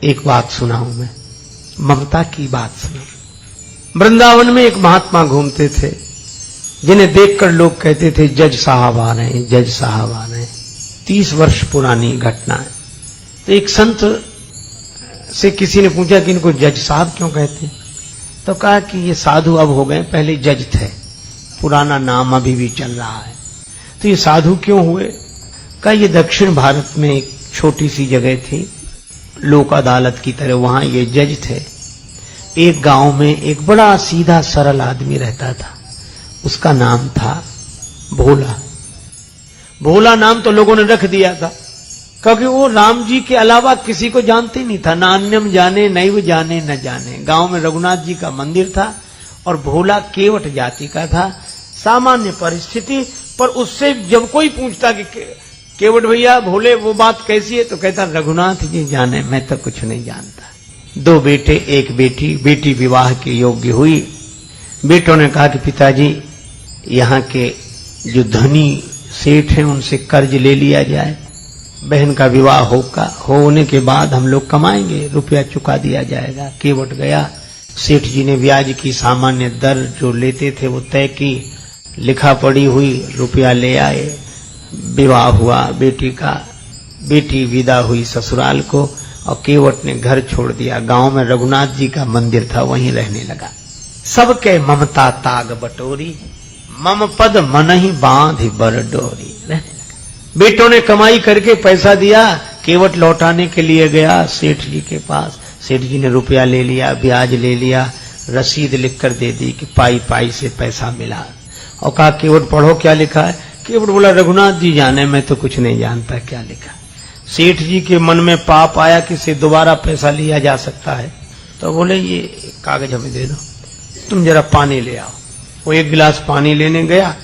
एक बात सुनाऊं मैं, ममता की बात सुनाऊं। वृंदावन में एक महात्मा घूमते थे, जिन्हें देखकर लोग कहते थे जज साहब आ रहे हैं, जज साहब आ रहे हैं। 30 वर्ष पुरानी घटना है। तो एक संत से किसी ने पूछा कि इनको जज साहब क्यों कहते हैं? तो कहा कि ये साधु अब हो गए, पहले जज थे, पुराना नाम अभी भी चल रहा है। तो ये साधु क्यों हुए? कहा ये दक्षिण भारत में एक छोटी सी जगह थी, लोक अदालत की तरह, वहां ये जज थे। एक गांव में एक बड़ा सीधा सरल आदमी रहता था, उसका नाम था भोला। भोला नाम तो लोगों ने रख दिया था, क्योंकि वो राम जी के अलावा किसी को जानते नहीं था, ना अन्यम जाने, नैव जाने न जाने। गांव में रघुनाथ जी का मंदिर था और भोला केवट जाति का था। सामान्य परिस्थिति पर उससे जब कोई पूछता कि केवट भैया भोले वो बात कैसी है, तो कहता रघुनाथ जी जाने, मैं तो कुछ नहीं जानता। 2 बेटे 1 बेटी, बेटी विवाह के योग्य हुई। बेटों ने कहा कि पिताजी यहाँ के जो धनी सेठ हैं उनसे कर्ज ले लिया जाए, बहन का विवाह होने के बाद हम लोग कमाएंगे, रुपया चुका दिया जाएगा। केवट गया, सेठ जी ने ब्याज की सामान्य दर जो लेते थे वो तय की, लिखा पड़ी हुई, रुपया ले आए, विवाह हुआ बेटी का। बेटी विदा हुई ससुराल को और केवट ने घर छोड़ दिया। गांव में रघुनाथ जी का मंदिर था, वहीं रहने लगा। सबके ममता ताग बटोरी, मम पद मन ही बांध बर डोरी, रहने लगा। बेटों ने कमाई करके पैसा दिया, केवट लौटाने के लिए गया सेठ जी के पास। सेठ जी ने रुपया ले लिया, ब्याज ले लिया, रसीद लिखकर दे दी कि पाई पाई से पैसा मिला, और कहा केवट पढ़ो क्या लिखा है। केवट बोला रघुनाथ जी जाने, मैं तो कुछ नहीं जानता क्या लिखा। सेठ जी के मन में पाप आया कि से दोबारा पैसा लिया जा सकता है, तो बोले ये कागज हमें दे दो, तुम जरा पानी ले आओ। वो 1 गिलास पानी लेने गया,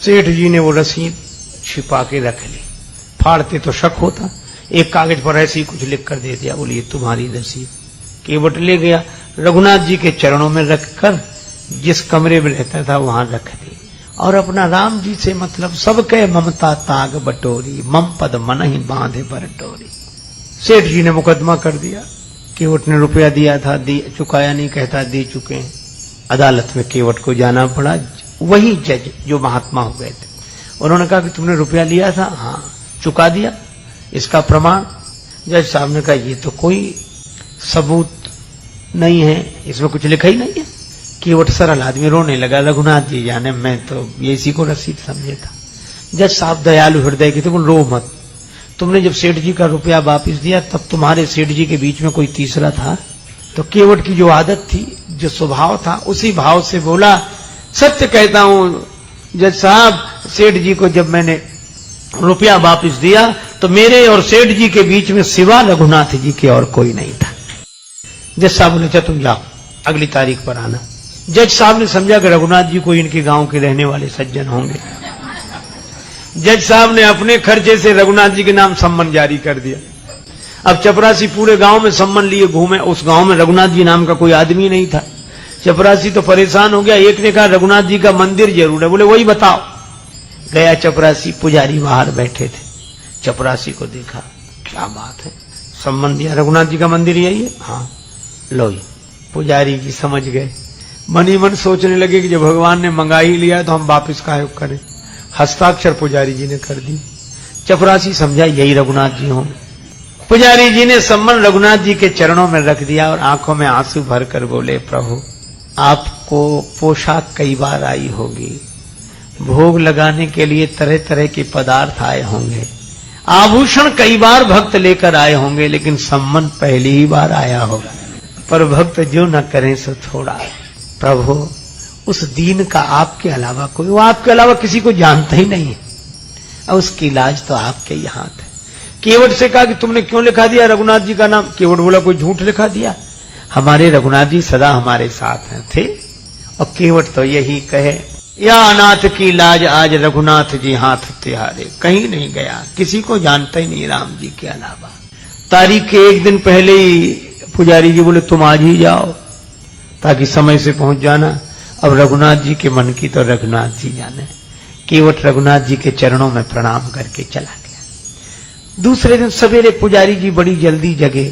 सेठ जी ने वो रसीद छिपा के रख ली। फाड़ते तो शक होता, एक कागज पर ऐसे ही कुछ लिख कर दे दिया, बोली ये तुम्हारी रसीद। केवट ले गया, रघुनाथ जी के चरणों में रखकर जिस कमरे में रहता था वहां रख दी, और अपना राम जी से मतलब सबके ममता ताग बटोरी, मम पद मन ही बांधे बर डोरी। सेठ जी ने मुकदमा कर दिया। केवट ने रुपया दिया था, चुकाया नहीं, कहता दे चुके हैं। अदालत में केवट को जाना पड़ा। वही जज जो महात्मा हो गए थे, उन्होंने कहा कि तुमने रुपया लिया था? हाँ। चुका दिया? इसका प्रमाण? जज साहब ने कहा ये तो कोई सबूत नहीं है, इसमें कुछ लिखा ही नहीं है। केवट सरल आदमी रोने लगा, रघुनाथ जी जाने, मैं तो ये इसी को रसीद समझे था। जज साहब दयालु हृदय के थे, बोल रो मत, तुमने जब सेठ जी का रुपया वापिस दिया तब तुम्हारे सेठ जी के बीच में कोई तीसरा था? तो केवट की जो आदत थी, जो स्वभाव था, उसी भाव से बोला सत्य कहता हूं जज साहब, सेठ जी को जब मैंने रुपया वापिस दिया तो मेरे और सेठ जी के बीच में सिवा रघुनाथ जी के और कोई नहीं था। जज साहब ने कहा तुम जाओ, अगली तारीख पर आना। जज साहब ने समझा कि रघुनाथ जी कोई इनके गांव के रहने वाले सज्जन होंगे। जज साहब ने अपने खर्चे से रघुनाथ जी के नाम सम्मन जारी कर दिया। अब चपरासी पूरे गांव में सम्मन लिए घूमे, उस गांव में रघुनाथ जी नाम का कोई आदमी नहीं था। चपरासी तो परेशान हो गया। एक ने कहा रघुनाथ जी का मंदिर जरूर है, बोले वही बताओ। गया चपरासी, पुजारी बाहर बैठे थे। चपरासी को देखा, क्या बात है, सम्मन दिया, रघुनाथ जी का मंदिर यही है? हाँ लो। पुजारी जी समझ गए, मन ही मन सोचने लगे कि जब भगवान ने मंगा ही लिया तो हम वापिस काहे करें। हस्ताक्षर पुजारी जी ने कर दी। चपरासी समझा यही रघुनाथ जी होंगे। पुजारी जी ने सम्मन रघुनाथ जी के चरणों में रख दिया और आंखों में आंसू भरकर बोले प्रभु आपको पोशाक कई बार आई होगी, भोग लगाने के लिए तरह तरह के पदार्थ आए होंगे, आभूषण कई बार भक्त लेकर आए होंगे, लेकिन सम्मन पहली ही बार आया होगा। पर भक्त जो न करें सो थोड़ा। प्रभु उस दीन का आपके अलावा कोई, वो आपके अलावा किसी को जानता ही नहीं है, और उसकी इलाज तो आपके ही हाथ है। केवट से कहा कि तुमने क्यों लिखा दिया रघुनाथ जी का नाम? केवट बोला कोई झूठ लिखा दिया, हमारे रघुनाथ जी सदा हमारे साथ हैं थे। और केवट तो यही कहे, या अनाथ की लाज आज रघुनाथ जी हाथ तिहारे, कहीं नहीं गया, किसी को जानता ही नहीं राम जी के अलावा। तारीख के 1 दिन पहले ही पुजारी जी बोले तुम आज ही जाओ ताकि समय से पहुंच जाना। अब रघुनाथ जी के मन की तो रघुनाथ जी जाने। केवट रघुनाथ जी के चरणों में प्रणाम करके चला गया। दूसरे दिन सवेरे पुजारी जी बड़ी जल्दी जगे,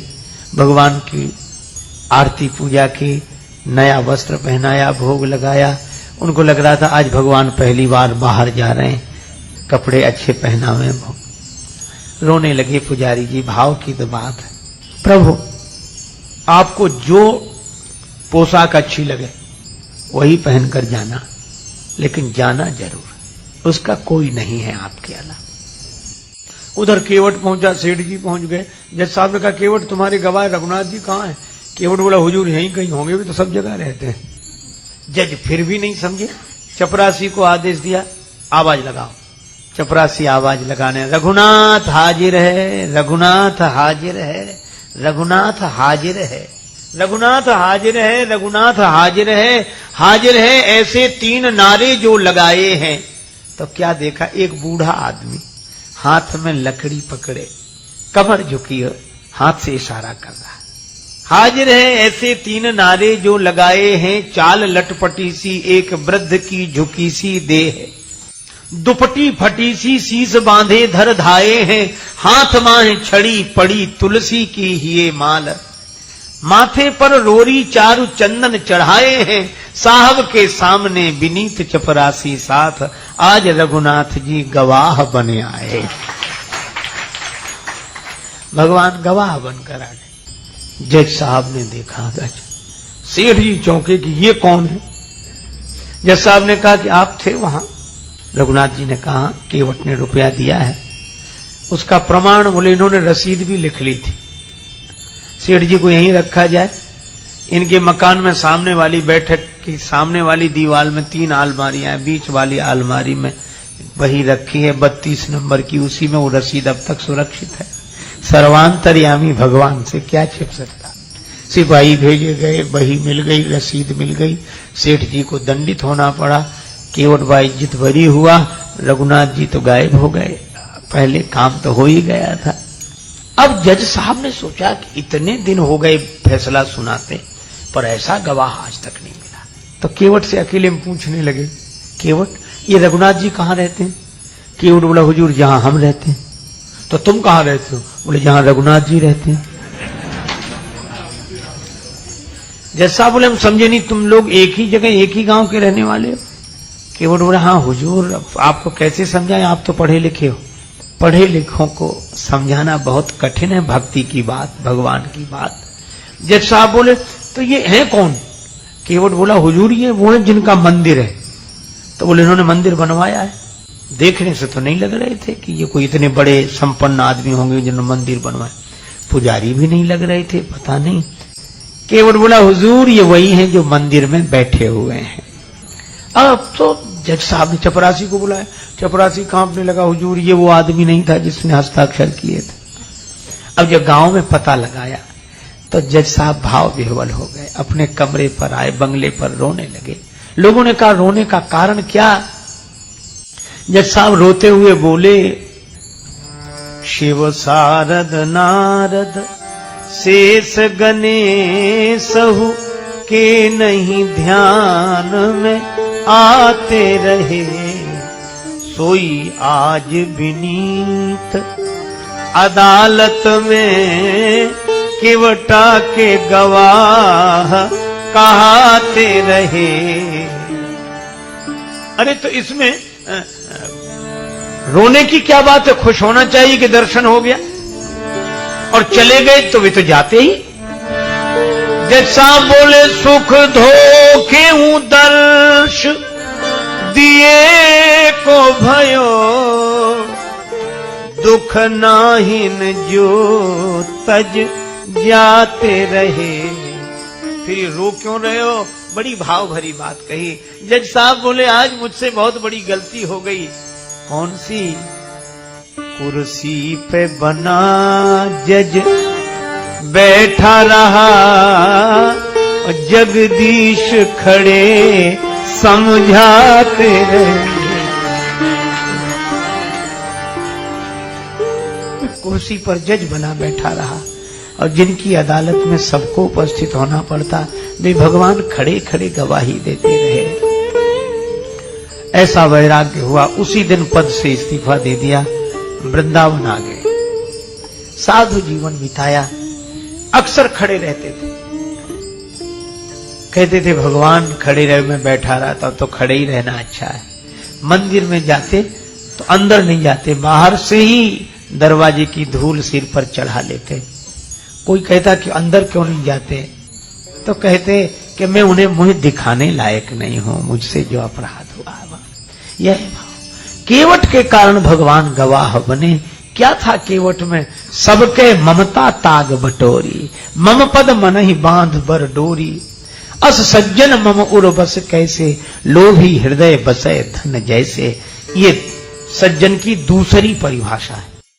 भगवान की आरती पूजा की, नया वस्त्र पहनाया, भोग लगाया। उनको लग रहा था आज भगवान पहली बार बाहर जा रहे हैं, कपड़े अच्छे पहना हुए हैं। रोने लगे पुजारी जी। भाव की तो बात है, प्रभु आपको जो पोशाक अच्छी लगे वही पहनकर जाना, लेकिन जाना जरूर, उसका कोई नहीं है आपके अलावा। उधर केवट पहुंचा, सेठ जी पहुंच गए। जज साहब ने कहा केवट तुम्हारे गवाह रघुनाथ जी कहाँ हैं? केवट बोला हुजूर यहीं कहीं होंगे, भी तो सब जगह रहते हैं। जज फिर भी नहीं समझे, चपरासी को आदेश दिया आवाज लगाओ। चपरासी आवाज लगाने, रघुनाथ हाजिर है, रघुनाथ हाजिर है, रघुनाथ हाजिर है, रघुनाथ हाजिर है, रघुनाथ हाजिर है, हाजिर है। ऐसे 3 नारे जो लगाए हैं तो क्या देखा, एक बूढ़ा आदमी हाथ में लकड़ी पकड़े, कमर झुकी हो, हाथ से इशारा कर रहा है। हाजिर है ऐसे 3 नारे जो लगाए हैं, चाल लटपटी सी एक वृद्ध की झुकी सी देह, दुपटी फटी सी शीस बांधे धर धाये हैं, हाथ माह छड़ी पड़ी तुलसी की हिये माल, माथे पर रोरी चारु चंदन चढ़ाए हैं, साहब के सामने विनीत चपरासी साथ, आज रघुनाथ जी गवाह बने आए। भगवान गवाह बनकर आ गए। जज साहब ने देखा, गज सेठ जी चौंके कि ये कौन है? जज साहब ने कहा कि आप थे वहां। रघुनाथ जी ने कहा केवट ने रुपया दिया है, उसका प्रमाण बोले इन्होंने रसीद भी लिख ली थी। सेठ जी को यहीं रखा जाए। इनके मकान में सामने वाली बैठक की सामने वाली दीवार में 3 अलमारियां हैं, बीच वाली अलमारी में वही रखी है 32 नंबर की, उसी में वो रसीद अब तक सुरक्षित है। सर्वांतर्यामी भगवान से क्या छिप सकता। सिपाही भेजे गए, बही मिल गई, रसीद मिल गई। सेठ जी को दंडित होना पड़ा। केवट भाई इज्जत भरी हुआ, रघुनाथ जी तो गायब हो गए। पहले काम तो हो ही गया था। अब जज साहब ने सोचा कि इतने दिन हो गए फैसला सुनाते, पर ऐसा गवाह आज तक नहीं मिला। तो केवट से अकेले में पूछने लगे, केवट ये रघुनाथ जी कहाँ रहते हैं? केवट बोला हुजूर जहां हम रहते हैं। तो तुम कहां रहते हो? बोले जहां रघुनाथ जी रहते हैं। जैसा बोले हम समझे नहीं, तुम लोग एक ही जगह एक ही गांव के रहने वाले हो? केवट बोले हाँ हुजूर, आपको कैसे समझाएं, आप तो पढ़े लिखे हो। पढ़े लिखों को समझाना बहुत कठिन है, भक्ति की बात, भगवान की बात। जज साहब बोले तो ये है कौन? केवट बोला हुजूर ये वो है जिनका मंदिर है। तो बोले इन्होंने मंदिर बनवाया है? देखने से तो नहीं लग रहे थे कि ये कोई इतने बड़े संपन्न आदमी होंगे जिन्होंने मंदिर बनवाए। पुजारी भी नहीं लग रहे थे, पता नहीं। केवट बोला हुजूर ये वही हैं जो मंदिर में बैठे हुए हैं। अब तो जज साहब ने चपरासी को बुलाया। चपरासी कांपने लगा, हुजूर ये वो आदमी नहीं था जिसने हस्ताक्षर किए थे। अब जब गांव में पता लगाया तो जज साहब भाव विह्वल हो गए, अपने कमरे पर आए, बंगले पर रोने लगे। लोगों ने कहा रोने का कारण क्या? जज साहब रोते हुए बोले, शिव सारद नारद शेष गणेशहु के नहीं ध्यान में आते रहे, सोई आज विनीत अदालत में केवटा के गवाह कहाते रहे। अरे तो इसमें रोने की क्या बात है? खुश होना चाहिए कि दर्शन हो गया। और चले गए तो वे तो जाते ही। जैसा बोले सुख धोखे हूं दर्श दिए को भयो, दुख नाहिन जो तज जाते रहे। फिर रो क्यों रहे हो? बड़ी भाव भरी बात कही। जज साहब बोले आज मुझसे बहुत बड़ी गलती हो गई। कौन सी? कुर्सी पे बना जज बैठा रहा, जगदीश खड़े समझाते रहे। कुर्सी पर जज बना बैठा रहा और जिनकी अदालत में सबको उपस्थित होना पड़ता, वे भगवान खड़े खड़े गवाही देते रहे। ऐसा वैराग्य हुआ। उसी दिन पद से इस्तीफा दे दिया, वृंदावन आ गए, साधु जीवन बिताया। अक्सर खड़े रहते थे। कहते थे भगवान खड़े रहे, मैं बैठा रहता तो खड़े ही रहना अच्छा है। मंदिर में जाते तो अंदर नहीं जाते, बाहर से ही दरवाजे की धूल सिर पर चढ़ा लेते। कोई कहता कि अंदर क्यों नहीं जाते, तो कहते कि मैं उन्हें मुझे दिखाने लायक नहीं हूं, मुझसे जो अपराध हुआ। यह भाव केवट के कारण भगवान गवाह बने। क्या था केवट में? सबके ममता ताग बटोरी, मम पद मन ही बांध बर डोरी। अस सज्जन मम उर बस कैसे, लोभी हृदय बसे धन जैसे। ये सज्जन की दूसरी परिभाषा है।